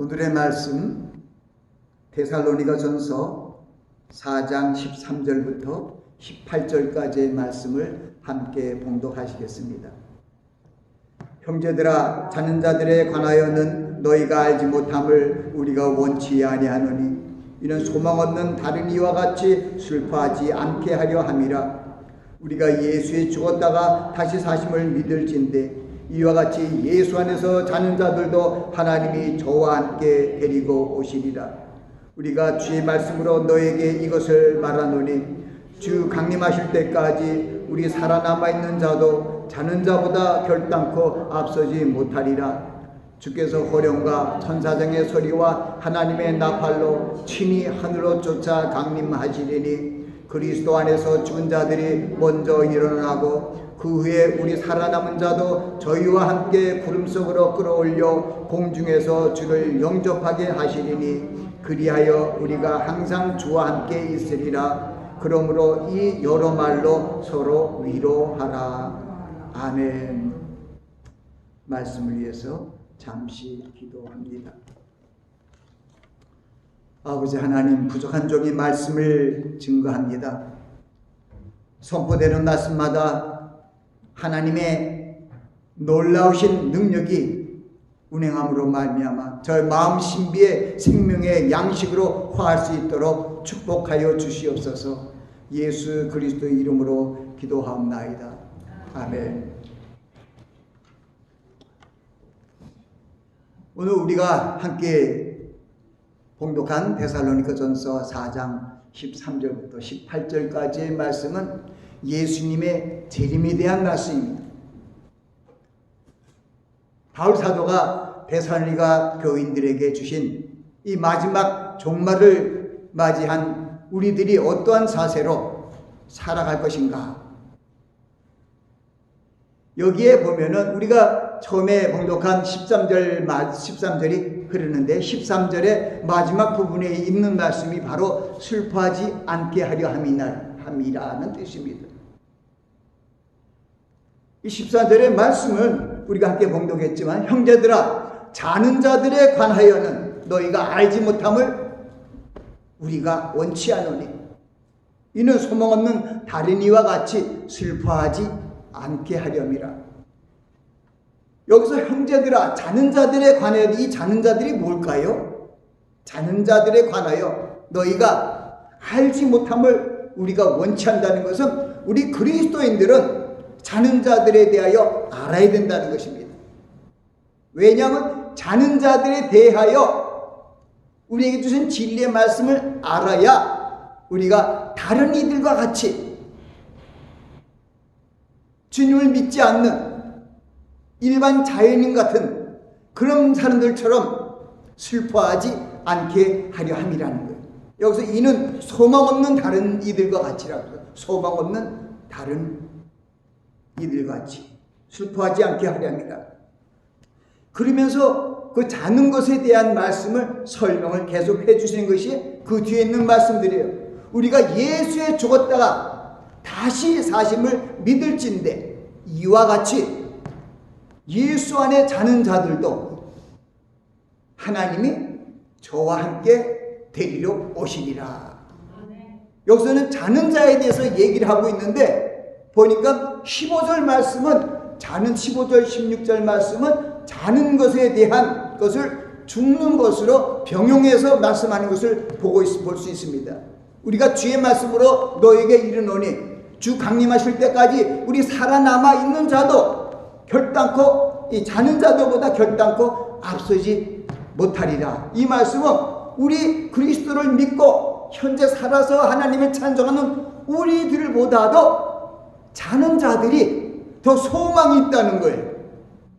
오늘의 말씀 데살로니가전서 4장 13절부터 18절까지의 말씀을 함께 봉독하시겠습니다. 형제들아, 자는 자들에 관하여는 너희가 알지 못함을 우리가 원치 아니하노니 이는 소망 없는 다른 이와 같이 슬퍼하지 않게 하려 함이라. 우리가 예수에 죽었다가 다시 사심을 믿을진대 이와 같이 예수 안에서 자는 자들도 하나님이 저와 함께 데리고 오시리라. 우리가 주의 말씀으로 너에게 이것을 말하노니 주 강림하실 때까지 우리 살아남아 있는 자도 자는 자보다 결단코 앞서지 못하리라. 주께서 호령과 천사장의 소리와 하나님의 나팔로 친히 하늘로 쫓아 강림하시리니 그리스도 안에서 죽은 자들이 먼저 일어나고 그 후에 우리 살아남은 자도 저희와 함께 구름 속으로 끌어올려 공중에서 주를 영접하게 하시리니 그리하여 우리가 항상 주와 함께 있으리라. 그러므로 이 여러 말로 서로 위로하라. 아멘. 말씀을 위해서 잠시 기도합니다. 아버지 하나님, 부족한 종이 말씀을 증거합니다. 선포되는 말씀마다 하나님의 놀라우신 능력이 운행함으로 말미암아 저의 마음 신비의 생명의 양식으로 화할 수 있도록 축복하여 주시옵소서. 예수 그리스도의 이름으로 기도하옵나이다. 아멘. 오늘 우리가 함께 봉독한 데살로니가전서 4장 13절부터 18절까지의 말씀은 예수님의 재림에 대한 말씀입니다. 바울 사도가 데살로니가 교인들에게 주신 이 마지막 종말을 맞이한 우리들이 어떠한 자세로 살아갈 것인가. 여기에 보면은 우리가 처음에 봉독한 13절이 흐르는데 13절의 마지막 부분에 있는 말씀이 바로 슬퍼하지 않게 하려 함이라는 뜻입니다. 이 14절의 말씀은 우리가 함께 봉독했지만 형제들아, 자는 자들에 관하여는 너희가 알지 못함을 우리가 원치 않으니 이는 소망 없는 다른 이와 같이 슬퍼하지 않게 하렴이라. 여기서 형제들아, 자는 자들에 관하여, 이 자는 자들이 뭘까요? 자는 자들에 관하여 너희가 알지 못함을 우리가 원치 않는다는 것은 우리 그리스도인들은 자는 자들에 대하여 알아야 된다는 것입니다. 왜냐하면 자는 자들에 대하여 우리에게 주신 진리의 말씀을 알아야 우리가 다른 이들과 같이 주님을 믿지 않는 일반 자연인 같은 그런 사람들처럼 슬퍼하지 않게 하려 함이라는 거예요. 여기서 이는 소망 없는 다른 이들과 같이라고 해요. 소망 없는 다른 이들과 같이 슬퍼하지 않게 하려 합니다. 그러면서 그 자는 것에 대한 말씀을 설명을 계속 해주시는 것이 그 뒤에 있는 말씀들이에요. 우리가 예수에 죽었다가 다시 사심을 믿을진대 이와 같이 예수 안에 자는 자들도 하나님이 저와 함께 데리러 오시리라. 여기서는 자는 자에 대해서 얘기를 하고 있는데 보니까 15절 말씀은 15절 16절 말씀은 자는 것에 대한 것을 죽는 것으로 병용해서 말씀하는 것을 볼 수 있습니다. 우리가 주의 말씀으로 너에게 이르노니 주 강림하실 때까지 우리 살아남아 있는 자도 결단코 이 자는 자들보다 결단코 앞서지 못하리라. 이 말씀은 우리 그리스도를 믿고 현재 살아서 하나님을 찬송하는 우리들보다도 자는 자들이 더 소망이 있다는 거예요.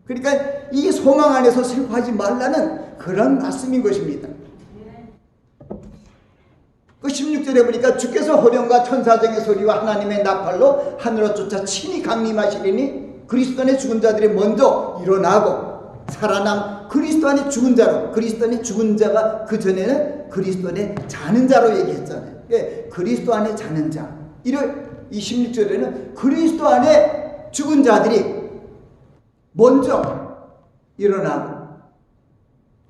그러니까 이 소망 안에서 슬퍼하지 말라는 그런 말씀인 것입니다. 그 16절에 보니까 주께서 호령과 천사장의 소리와 하나님의 나팔로 하늘로 쫓아 친히 강림하시리니 그리스도 안에 죽은 자들이 먼저 일어나고 그리스도 안에 죽은 자로, 그리스도 안에 죽은 자가 그 전에는 그리스도 안에 자는 자로 얘기했잖아요. 그리스도 안에 자는 자. 이 16절에는 그리스도 안에 죽은 자들이 먼저 일어나고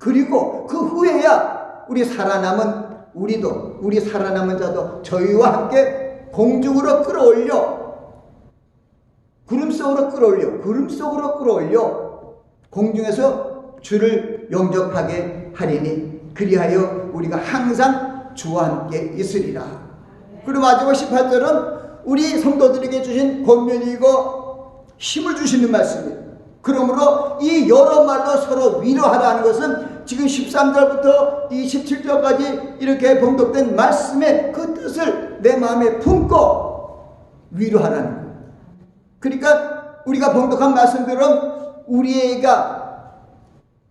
그리고 그 후에야 우리 살아남은 자도 저희와 함께 공중으로 끌어올려 구름 속으로 끌어올려 공중에서 주를 영접하게 하리니 그리하여 우리가 항상 주와 함께 있으리라. 그리고 마지막 18절은 우리 성도들에게 주신 권면이고 힘을 주시는 말씀이에요. 그러므로 이 여러 말로 서로 위로하라는 것은 지금 13절부터 27절까지 이렇게 봉독된 말씀의 그 뜻을 내 마음에 품고 위로하라는 거예요. 그러니까 우리가 봉독한 말씀들은 우리가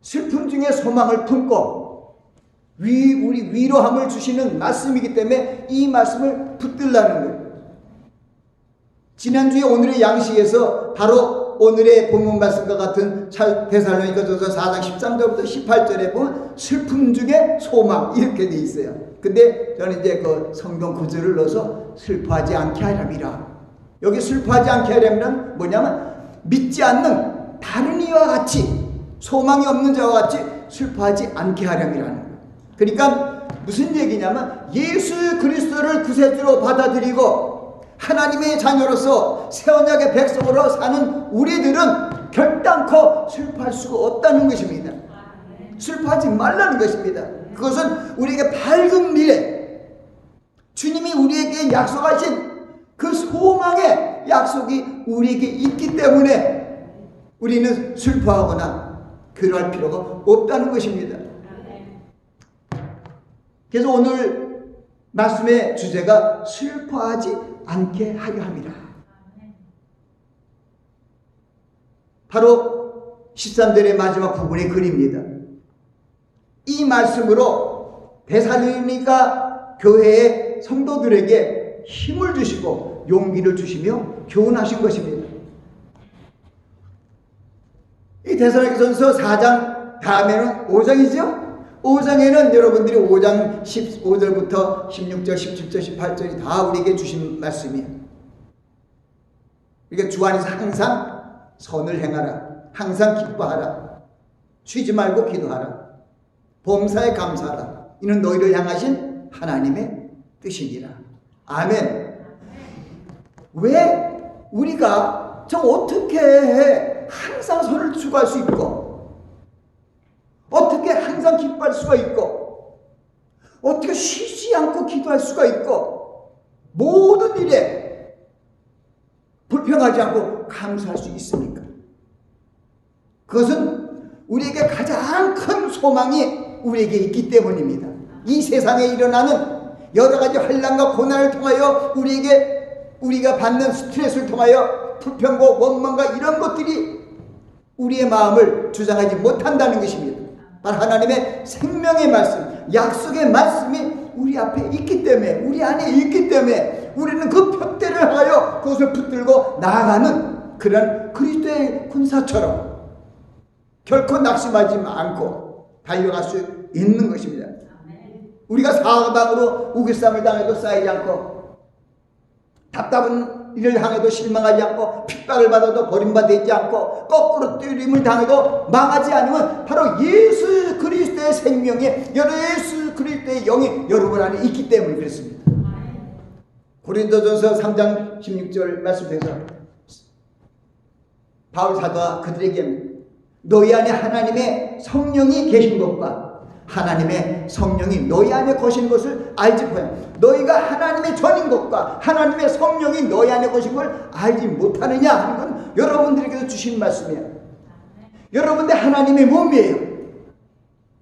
슬픔 중에 소망을 품고 우리 위로함을 주시는 말씀이기 때문에 이 말씀을 붙들라는 거예요. 지난주에 오늘의 양식에서 바로 오늘의 본문 말씀과 같은 데살로니가전서 4장 13절부터 18절에 보면 슬픔 중에 소망 이렇게 돼 있어요. 근데 저는 이제 그 성경 구절을 넣어서 슬퍼하지 않게 하렴이라. 여기 슬퍼하지 않게 하렴이란 뭐냐면 믿지 않는 다른 이와 같이 소망이 없는 자와 같이 슬퍼하지 않게 하렴이라는 거예요. 그러니까 무슨 얘기냐면 예수 그리스도를 구세주로 받아들이고 하나님의 자녀로서 새 언약의 백성으로 사는 우리들은 결단코 슬퍼할 수가 없다는 것입니다. 슬퍼하지 말라는 것입니다. 그것은 우리에게 밝은 미래, 주님이 우리에게 약속하신 그 소망의 약속이 우리에게 있기 때문에 우리는 슬퍼하거나 그럴 필요가 없다는 것입니다. 그래서 오늘 말씀의 주제가 슬퍼하지 않게 하려 함이라. 바로 13절의 마지막 부분의 글입니다. 이 말씀으로 데살로니가 교회의 성도들에게 힘을 주시고 용기를 주시며 교훈하신 것입니다. 이 데살로니가전서 4장 다음에는 5장이죠. 5장에는 여러분들이 5장 15절부터 16절, 17절, 18절이 다 우리에게 주신 말씀이에요. 그러니까 주 안에서 항상 선을 행하라. 항상 기뻐하라. 쉬지 말고 기도하라. 범사에 감사하라. 이는 너희를 향하신 하나님의 뜻이니라. 아멘. 왜 우리가 어떻게 항상 선을 추구할 수 있고 어떻게 항상 기뻐할 수가 있고 어떻게 쉬지 않고 기도할 수가 있고 모든 일에 불평하지 않고 감사할 수 있습니까? 그것은 우리에게 가장 큰 소망이 우리에게 있기 때문입니다. 이 세상에 일어나는 여러 가지 환난과 고난을 통하여 우리가 받는 스트레스를 통하여 불평과 원망과 이런 것들이 우리의 마음을 주장하지 못한다는 것입니다. 바로 하나님의 생명의 말씀, 약속의 말씀이 우리 앞에 있기 때문에, 우리 안에 있기 때문에 우리는 그 표대를 하여 그것을 붙들고 나아가는 그런 그리스도의 군사처럼 결코 낙심하지 않고 달려갈 수 있는 것입니다. 우리가 사방으로 우길쌈을 당해도 쌓이지 않고 답답한 일을 당해도 실망하지 않고 핍박을 받아도 버림받지 않고 거꾸로 뛰림을 당해도 망하지 않으면 바로 예수 그리스도의 생명이 예수 그리스도의 영이 여러분 안에 있기 때문에 그렇습니다. 고린도전서 3장 16절 말씀에서 바울 사도가 그들에게 너희 안에 하나님의 성령이 계신 것과 하나님의 성령이 너희 안에 거신 것을 알지 못하냐. 너희가 하나님의 전인 것과 하나님의 성령이 너희 안에 거신 걸 알지 못하느냐 하는 건 여러분들에게도 주신 말씀이에요. 여러분들 하나님의 몸이에요.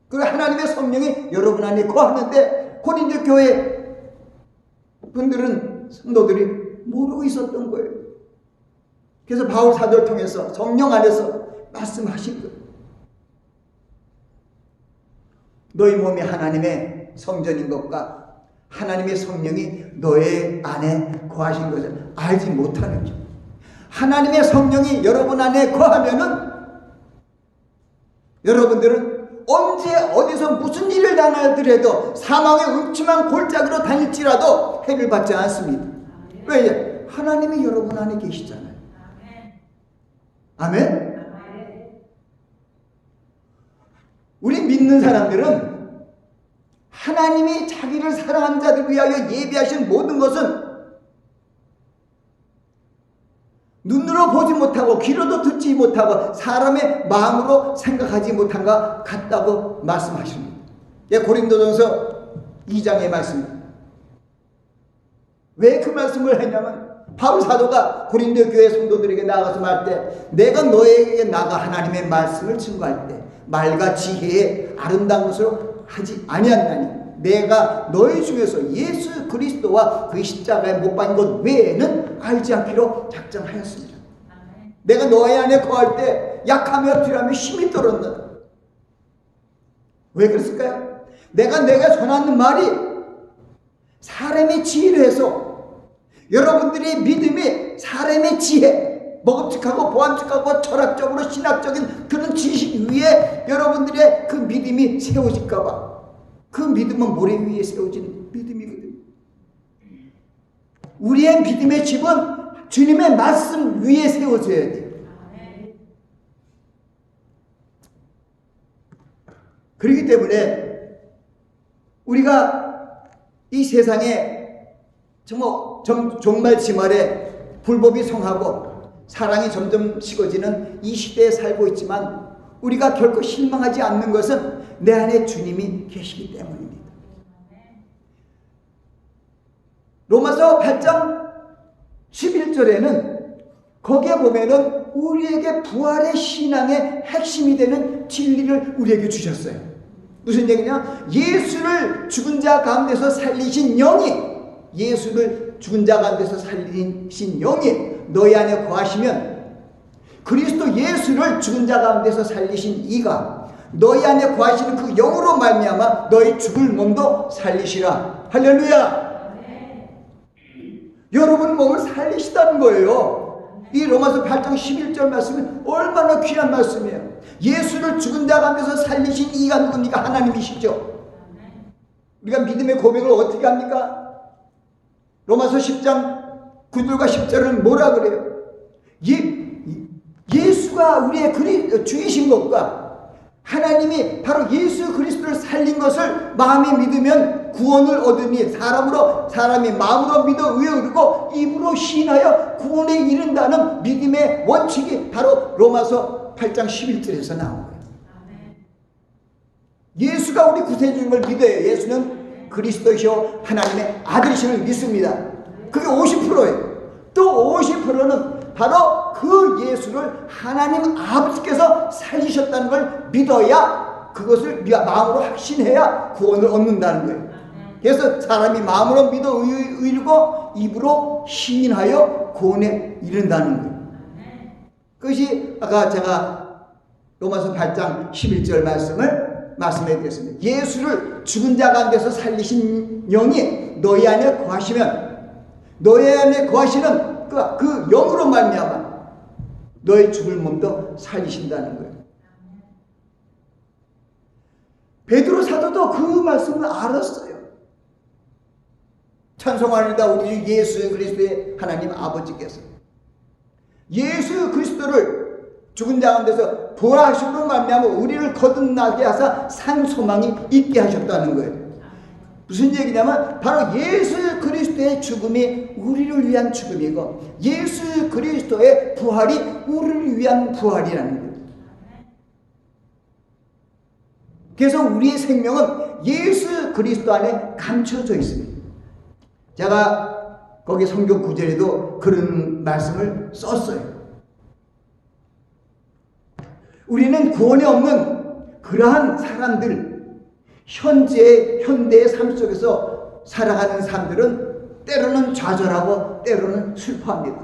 그 하나님의 성령이 여러분 안에 거하는데 고린도 교회 분들은 성도들이 모르고 있었던 거예요. 그래서 바울 사도를 통해서 성령 안에서 말씀하신 거예요. 너희 몸이 하나님의 성전인 것과 하나님의 성령이 너의 안에 거하신 것을 알지 못하는 것. 하나님의 성령이 여러분 안에 거하면은 여러분들은 언제 어디서 무슨 일을 당하더라도 사망의 음침한 골짜기로 다닐지라도 해를 받지 않습니다. 왜? 하나님이 여러분 안에 계시잖아요. 아멘? 우린 믿는 사람들은 하나님이 자기를 사랑하는 자들 위하여 예비하신 모든 것은 눈으로 보지 못하고 귀로도 듣지 못하고 사람의 마음으로 생각하지 못한 것 같다고 말씀하십니다. 예, 고린도전서 2장의 말씀입니다. 왜 그 말씀을 했냐면 바울 사도가 고린도 교회 성도들에게 나가서 말할 때 내가 너에게 나가 하나님의 말씀을 증거할 때 말과 지혜의 아름다운 것으로 하지 아니하나니 내가 너희 중에서 예수 그리스도와 그 십자가에 못 박힌 것 외에는 알지 않기로 작정하였습니다. 내가 너희 안에 거할 때 약하며 듀하며 힘이 떨었느니라. 왜 그랬을까요? 내가 전하는 말이 사람의 지혜로 해서 여러분들의 믿음이 사람의 지혜, 먹음직하고 보암직하고 철학적으로 신학적인 그런 지식 위에 여러분들의 그 믿음이 세워질까봐 그 믿음은 모래 위에 세워지는 믿음이거든요. 우리의 믿음의 집은 주님의 말씀 위에 세워져야 돼요. 그렇기 때문에 우리가 이 세상에 정말 지말에 불법이 성하고 사랑이 점점 식어지는 이 시대에 살고 있지만 우리가 결코 실망하지 않는 것은 내 안에 주님이 계시기 때문입니다. 로마서 8장 11절에는 거기에 보면은 우리에게 부활의 신앙의 핵심이 되는 진리를 우리에게 주셨어요. 무슨 얘기냐? 예수를 죽은 자 가운데서 살리신 영이 예수를 죽은 자 가운데서 살리신 영이 너희 안에 거하시면 그리스도 예수를 죽은 자 가운데서 살리신 이가 너희 안에 거하시는 그 영으로 말미암아 너희 죽을 몸도 살리시라. 할렐루야. 여러분 몸을 살리시다는 거예요. 이 로마서 8장 11절 말씀은 얼마나 귀한 말씀이에요. 예수를 죽은 자 가운데서 살리신 이가 누굽니까? 하나님이시죠. 우리가 믿음의 고백을 어떻게 합니까? 로마서 10장 9절과 10절은 뭐라 그래요? 예수가 우리의 주이신 것과 하나님이 바로 예수 그리스도를 살린 것을 마음에 믿으면 구원을 얻으니 사람이 마음으로 믿어 의에 이르고 입으로 시인하여 구원에 이른다는 믿음의 원칙이 바로 로마서 8장 11절에서 나온 거예요. 예수가 우리 구세주인 걸 믿어요. 예수는 그리스도이시오 하나님의 아들이심을 믿습니다. 그게 50%예요. 또 50%는 바로 그 예수를 하나님 아버지께서 살리셨다는 걸 믿어야 그것을 마음으로 확신해야 구원을 얻는다는 거예요. 그래서 사람이 마음으로 믿어 의르고 입으로 시인하여 구원에 이른다는 거예요. 그것이 아까 제가 로마서 8장 11절 말씀해 드렸습니다. 예수를 죽은 자 가운데서 살리신 영이 너희 안에 거하시면 너희 안에 거하시는 그 영으로 말미암아 너희 죽을 몸도 살리신다는 거예요. 베드로 사도도 그 말씀을 알았어요. 찬송하리다 우리 주 예수 그리스도의 하나님 아버지께서 예수 그리스도를 죽은 자 가운데서 부활하심으로 말미암아 우리를 거듭나게 하사 산 소망이 있게 하셨다는 거예요. 무슨 얘기냐면 바로 예수 그리스도의 죽음이 우리를 위한 죽음이고 예수 그리스도의 부활이 우리를 위한 부활이라는 거예요. 그래서 우리의 생명은 예수 그리스도 안에 감춰져 있습니다. 제가 거기 성경 구절에도 그런 말씀을 썼어요. 우리는 구원이 없는 그러한 사람들, 현대의 삶 속에서 살아가는 사람들은 때로는 좌절하고 때로는 슬퍼합니다.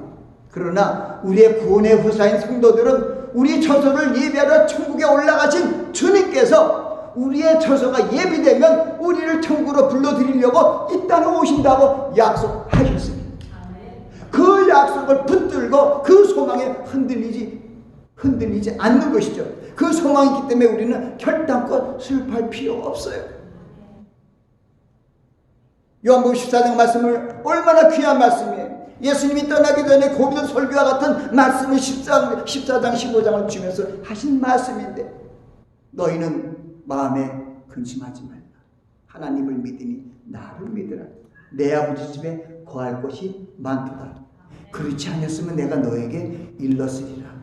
그러나 우리의 구원의 후사인 성도들은 우리 처소를 예비하러 천국에 올라가신 주님께서 우리의 처소가 예비되면 우리를 천국으로 불러들이려고 이 땅에 오신다고 약속하셨습니다. 그 약속을 붙들고 그 소망에 흔들리지 않는 것이죠. 그 소망이 있기 때문에 우리는 결단코 슬퍼할 필요가 없어요. 요한복음 14장 말씀을 얼마나 귀한 말씀이에요. 예수님이 떠나기 전에 고비도 설교와 같은 말씀을 14장 15장을 주면서 하신 말씀인데 너희는 마음에 근심하지 말라. 하나님을 믿으니 나를 믿으라. 내 아버지 집에 거할 곳이 많도다. 그렇지 않았으면 내가 너에게 일렀으리라.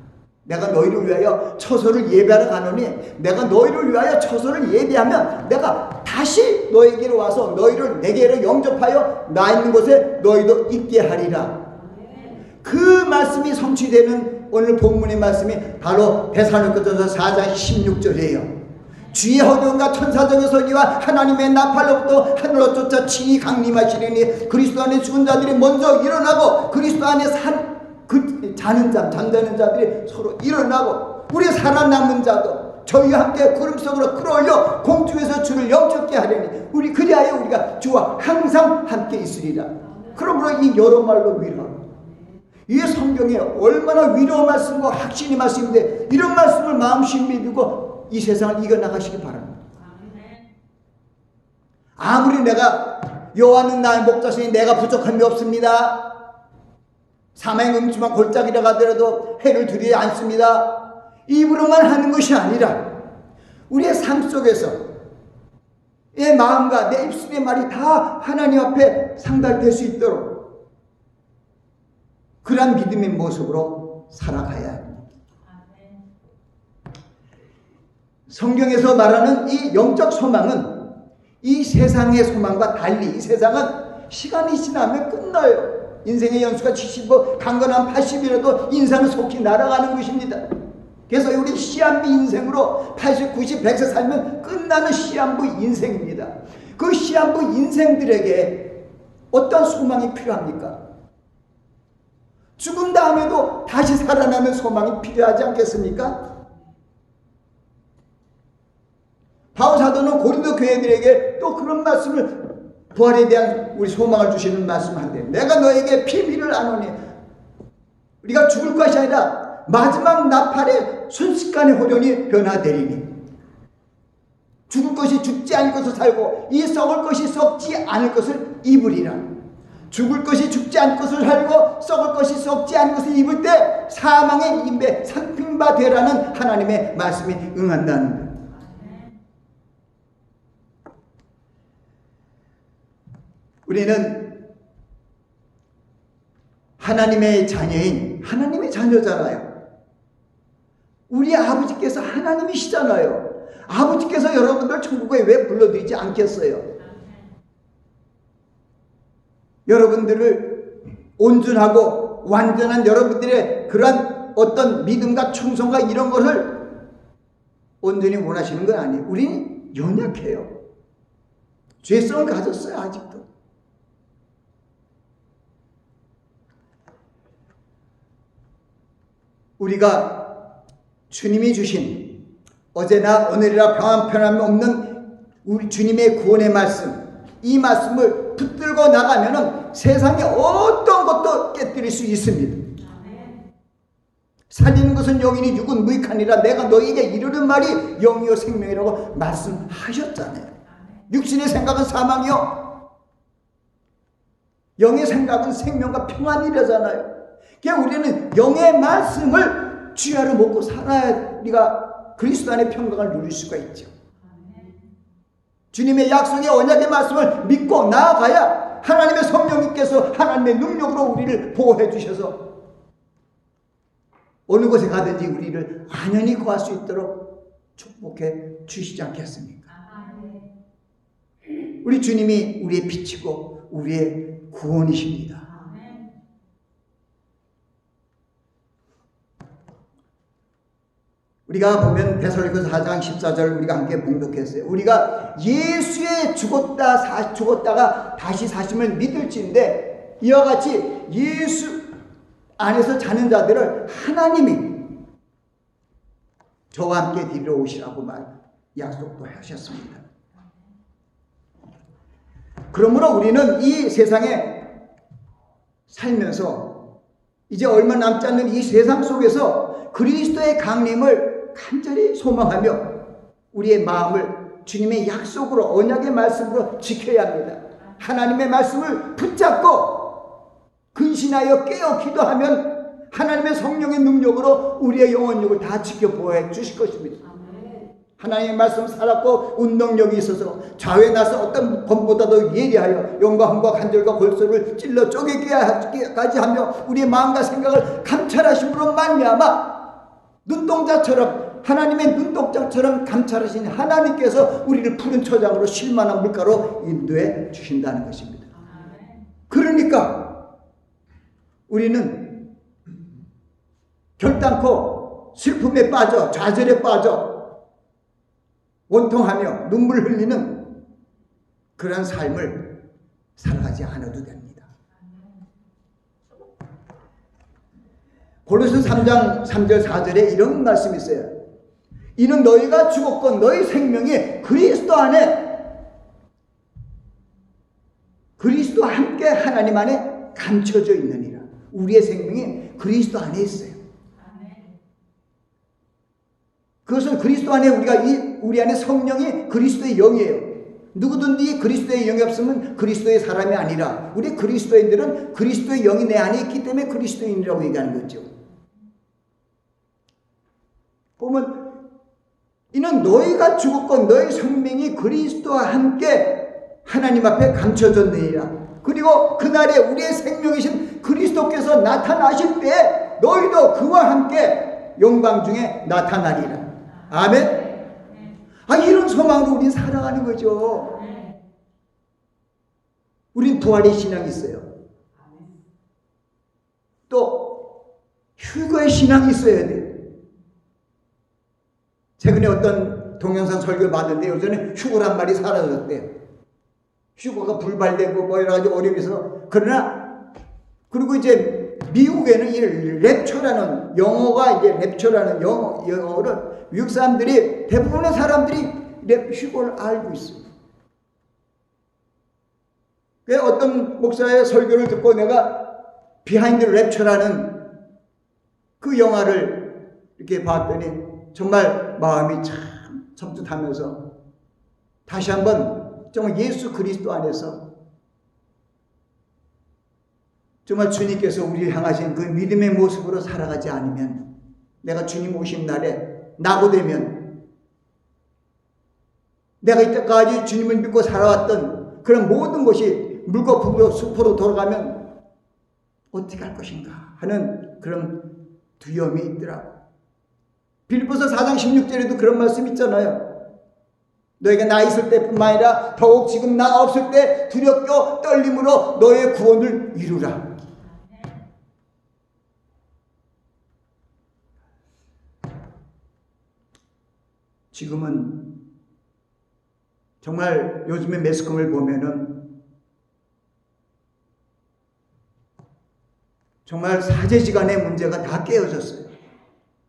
내가 너희를 위하여 처소를 예배하러 가노니 내가 너희를 위하여 처소를 예배하면 내가 다시 너에게로 와서 너희를 내게로 영접하여 나 있는 곳에 너희도 있게 하리라. 그 말씀이 성취되는 오늘 본문의 말씀이 바로 데살로니가전서 4장 16절이에요. 주의 허경과 천사적인 소리와 하나님의 나팔로부터 하늘로 쫓아 친히 강림하시리니 그리스도 안에 죽은 자들이 먼저 일어나고 그리스도 안에 잠자는 자들이 서로 일어나고 우리 살아남은 자도 저희와 함께 구름 속으로 끌어올려 공중에서 주를 영접게 하려니 우리 그리하여 우리가 주와 항상 함께 있으리라. 그러므로 이 여러 말로 위로하라. 이 성경에 얼마나 위로의 말씀과 확신의 말씀인데 이런 말씀을 마음껏 믿고 이 세상을 이겨나가시기 바랍니다. 아무리 내가 여호와는 나의 목자시니 내가 부족함이 없습니다. 사망의 음침한 골짜기라 가더라도 해를 두려워하지 않습니다. 입으로만 하는 것이 아니라 우리의 삶 속에서 내 마음과 내 입술의 말이 다 하나님 앞에 상달될 수 있도록 그러한 믿음의 모습으로 살아가야 합니다. 성경에서 말하는 이 영적 소망은 이 세상의 소망과 달리 이 세상은 시간이 지나면 끝나요. 인생의 연수가 70고 강건한 80이라도 인생은 속히 날아가는 것입니다. 그래서 우리 시한부 인생으로 80, 90, 100세 살면 끝나는 시한부 인생입니다. 그 시한부 인생들에게 어떤 소망이 필요합니까? 죽은 다음에도 다시 살아나는 소망이 필요하지 않겠습니까? 바울 사도는 고린도 교회들에게 또 그런 말씀을 부활에 대한 우리 소망을 주시는 말씀을 한대. 내가 너에게 비밀을 아노니 우리가 죽을 것이 아니라 마지막 나팔에 순식간에 호련히 변화되리니 죽을 것이 죽지 않을 것을 살고 이 썩을 것이 썩지 않을 것을 입으리라. 죽을 것이 죽지 않을 것을 살고 썩을 것이 썩지 않을 것을 입을 때 사망의 임배 상품바 되라는 하나님의 말씀이 응한다는 거예요. 우리는 하나님의 자녀인 하나님의 자녀잖아요. 우리 아버지께서 하나님이시잖아요. 아버지께서 여러분들 천국에 왜 불러들이지 않겠어요? 여러분들을 온전하고 완전한 여러분들의 그러한 어떤 믿음과 충성과 이런 것을 온전히 원하시는 건 아니에요. 우리는 연약해요. 죄성을 가졌어요. 아직도. 우리가 주님이 주신 어제나 오늘이라 변함이 없는 우리 주님의 구원의 말씀, 이 말씀을 붙들고 나가면은 세상에 어떤 것도 깨뜨릴 수 있습니다. 살리는 것은 영이니 육은 무익하니라. 내가 너희에게 이르는 말이 영이요 생명이라고 말씀하셨잖아요. 육신의 생각은 사망이요 영의 생각은 생명과 평안이라잖아요. 그러니까 우리는 영의 말씀을 쥐하로 먹고 살아야 우리가 그리스도 안의 평강을 누릴 수가 있죠. 주님의 약속의 언약의 말씀을 믿고 나아가야 하나님의 성령님께서 하나님의 능력으로 우리를 보호해 주셔서 어느 곳에 가든지 우리를 안연히 구할 수 있도록 축복해 주시지 않겠습니까? 우리 주님이 우리의 빛이고 우리의 구원이십니다. 우리가 보면 데살로니가서 4장 14절 우리가 함께 봉독했어요. 우리가 예수의 죽었다가 다시 사심을 믿을지인데 이와 같이 예수 안에서 자는 자들을 하나님이 저와 함께 데리러 오시라고 약속도 하셨습니다. 그러므로 우리는 이 세상에 살면서 이제 얼마 남지 않는 이 세상 속에서 그리스도의 강림을 간절히 소망하며 우리의 마음을 주님의 약속으로 언약의 말씀으로 지켜야 합니다. 하나님의 말씀을 붙잡고 근신하여 깨어 기도하면 하나님의 성령의 능력으로 우리의 영혼력을 다 지켜보아 주실 것입니다. 하나님의 말씀 살았고 운동력이 있어서 좌우에 나서 어떤 검보다도 예리하여 영광과 간절과 골소를 찔러 쪼개기까지 하며 우리의 마음과 생각을 감찰하심으로 말미암아 눈동자처럼 하나님의 눈동자처럼 감찰하신 하나님께서 우리를 푸른 초장으로 쉴만한 물가로 인도해 주신다는 것입니다. 그러니까 우리는 결단코 슬픔에 빠져 좌절에 빠져 원통하며 눈물 흘리는 그런 삶을 살아가지 않아도 됩니다. 고린도서 3장 3절 4절에 이런 말씀이 있어요. 이는 너희가 죽었건 너희 생명이 그리스도 안에 그리스도와 함께 하나님 안에 감춰져 있느니라. 우리의 생명이 그리스도 안에 있어요. 그것은 그리스도 안에 우리 안에 성령이 그리스도의 영이에요. 누구든지 그리스도의 영이 없으면 그리스도의 사람이 아니라 우리 그리스도인들은 그리스도의 영이 내 안에 있기 때문에 그리스도인이라고 얘기하는 거죠. 보면 이는 너희가 죽었건 너희 생명이 그리스도와 함께 하나님 앞에 감춰졌느니라. 그리고 그날에 우리의 생명이신 그리스도께서 나타나실 때에 너희도 그와 함께 영광 중에 나타나리라. 아멘. 이런 소망으로 우리는 살아가는 거죠. 우린 부활의 신앙이 있어요. 또 휴거의 신앙이 있어야 돼요. 최근에 어떤 동영상 설교를 봤는데 요즘에 휴거란 말이 사라졌대요. 휴거가 불발되고 뭐 여러 가지 어려움이 있어. 그러나 그리고 이제 미국에는 이 랩처라는 영어가 이제 랩처라는 영어를 미국 사람들이 대부분의 사람들이 휴거를 알고 있습니다. 그래서 어떤 목사의 설교를 듣고 내가 비하인드 랩처라는 그 영화를 이렇게 봤더니 정말 마음이 참 섬뜩하면서 다시 한번 정말 예수 그리스도 안에서 정말 주님께서 우리를 향하신 그 믿음의 모습으로 살아가지 않으면 내가 주님 오신 날에 낙오되면 내가 이때까지 주님을 믿고 살아왔던 그런 모든 것이 물과 불로 숲으로 돌아가면 어떻게 할 것인가 하는 그런 두려움이 있더라고. 빌립보서 4장 16절에도 그런 말씀 있잖아요. 너희가 나 있을 때뿐만 아니라 더욱 지금 나 없을 때 두렵고 떨림으로 너의 구원을 이루라. 지금은 정말 요즘에 매스컴을 보면은 정말 사제지간의 문제가 다 깨어졌어요.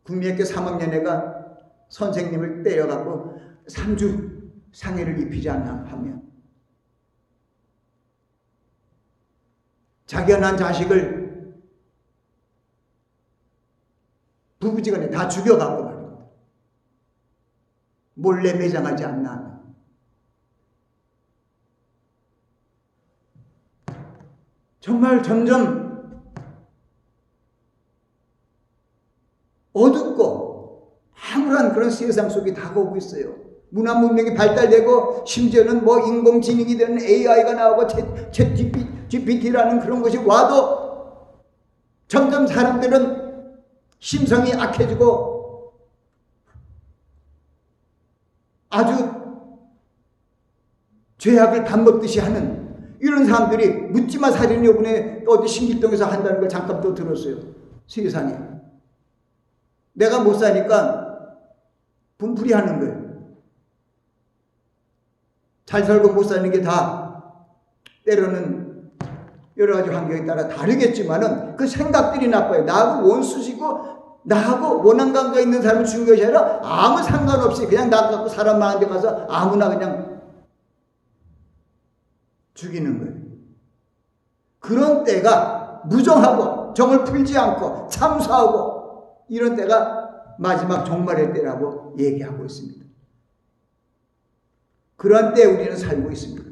국민학교 3학년 애가 선생님을 때려갖고 3주 상해를 입히지 않나 하면 자기가 낳은 자식을 부부지간에 다 죽여갖고 말입니다. 몰래 매장하지 않나 하면. 정말 점점 어둡고 황홀한 그런 세상 속에 다가오고 있어요. 문화 문명이 발달되고 심지어는 뭐 인공지능이 되는 AI가 나오고 챗 GPT라는 그런 것이 와도 점점 사람들은 심성이 악해지고 아주 죄악을 밥 먹듯이 하는 이런 사람들이 묻지마 살인 요번에 어디 신길동에서 한다는 걸 잠깐 또 들었어요. 세상에. 내가 못 사니까 분풀이 하는 거예요. 잘 살고 못 사는 게 다 때로는 여러 가지 환경에 따라 다르겠지만은 그 생각들이 나빠요. 나하고 원수시고 나하고 원한관계가 있는 사람을 죽인 것이 아니라 아무 상관없이 그냥 나 갖고 사람 많은 데 가서 아무나 그냥 죽이는 거예요. 그런 때가 무정하고 정을 풀지 않고 참수하고 이런 때가 마지막 종말의 때라고 얘기하고 있습니다. 그런 때에 우리는 살고 있습니다.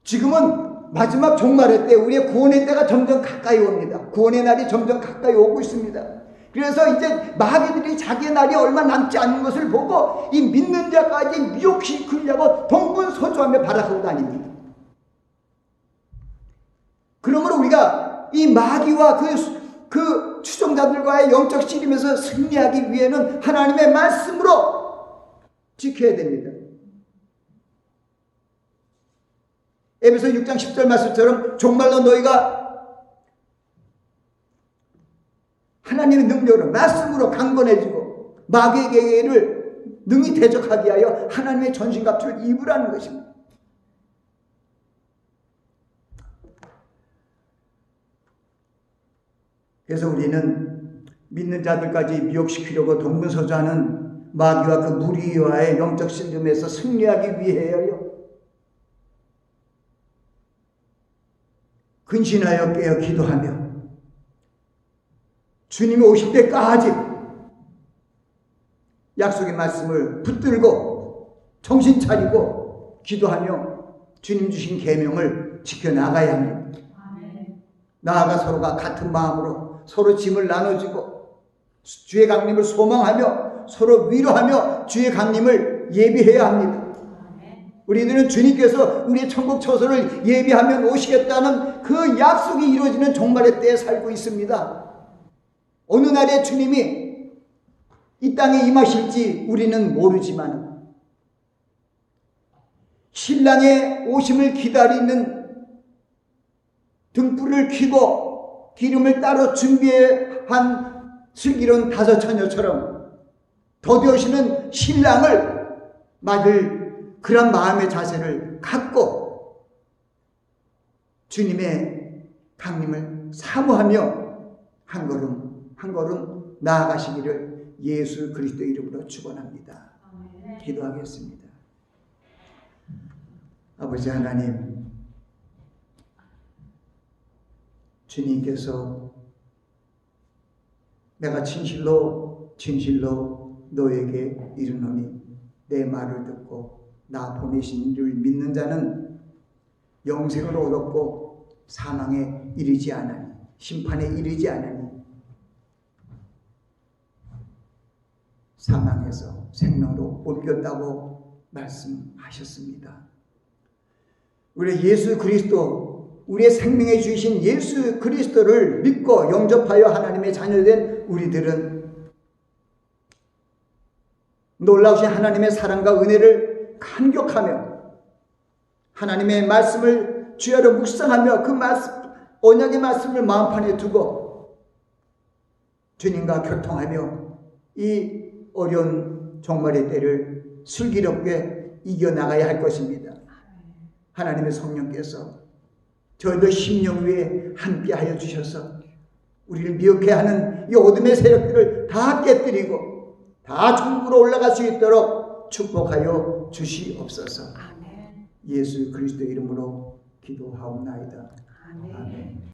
지금은 마지막 종말의 때 우리의 구원의 때가 점점 가까이 옵니다. 구원의 날이 점점 가까이 오고 있습니다. 그래서 이제 마귀들이 자기의 날이 얼마 남지 않은 것을 보고 이 믿는 자까지 미혹시키려고 동분서주하며 발악하고 다닙니다. 그러므로 우리가 이 마귀와 그 추종자들과의 영적 씨름에서 승리하기 위해는 하나님의 말씀으로 지켜야 됩니다. 에베소 6장 10절 말씀처럼 정말로 너희가 하나님의 능력으로 말씀으로 강건해지고 마귀의 계계를 능히 대적하게 하여 하나님의 전신갑주를 입으라는 것입니다. 그래서 우리는 믿는 자들까지 미혹시키려고 동분서주하는 마귀와 그 무리와의 영적 씨름에서 승리하기 위하여 근신하여 깨어 기도하며 주님이 오실 때까지 약속의 말씀을 붙들고 정신 차리고 기도하며 주님 주신 계명을 지켜나가야 합니다. 나아가 서로가 같은 마음으로 서로 짐을 나눠주고 주의 강림을 소망하며 서로 위로하며 주의 강림을 예비해야 합니다. 우리들은 주님께서 우리의 천국 처소를 예비하면 오시겠다는 그 약속이 이루어지는 종말의 때에 살고 있습니다. 어느 날에 주님이 이 땅에 임하실지 우리는 모르지만 신랑의 오심을 기다리는 등불을 켜고 기름을 따로 준비한 슬기로운 다섯 처녀처럼 더디오시는 신랑을 맞을 그런 마음의 자세를 갖고 주님의 강림을 사모하며 한 걸음 한 걸음 나아가시기를 예수 그리스도 이름으로 축원합니다. 기도하겠습니다. 아버지 하나님, 주님께서 내가 진실로 너에게 이르노니 내 말을 듣고 나 보내신 이를 믿는 자는 영생을 얻었고 사망에 이르지 않으니 심판에 이르지 않으니 사망에서 생명으로 옮겼다고 말씀하셨습니다. 우리 예수 그리스도, 우리의 생명에 주신 예수 그리스도를 믿고 영접하여 하나님의 자녀된 우리들은 놀라우신 하나님의 사랑과 은혜를 감격하며 하나님의 말씀을 주야로 묵상하며 그 말씀, 언약의 말씀을 마음판에 두고 주님과 교통하며 이 어려운 종말의 때를 슬기롭게 이겨나가야 할 것입니다. 하나님의 성령께서 저희들 심령 위에 함께하여 주셔서 우리를 미혹해 하는 이 어둠의 세력들을 다 깨뜨리고 다 천국으로 올라갈 수 있도록 축복하여 주시옵소서. 예수 그리스도 이름으로 기도하옵나이다. 아멘.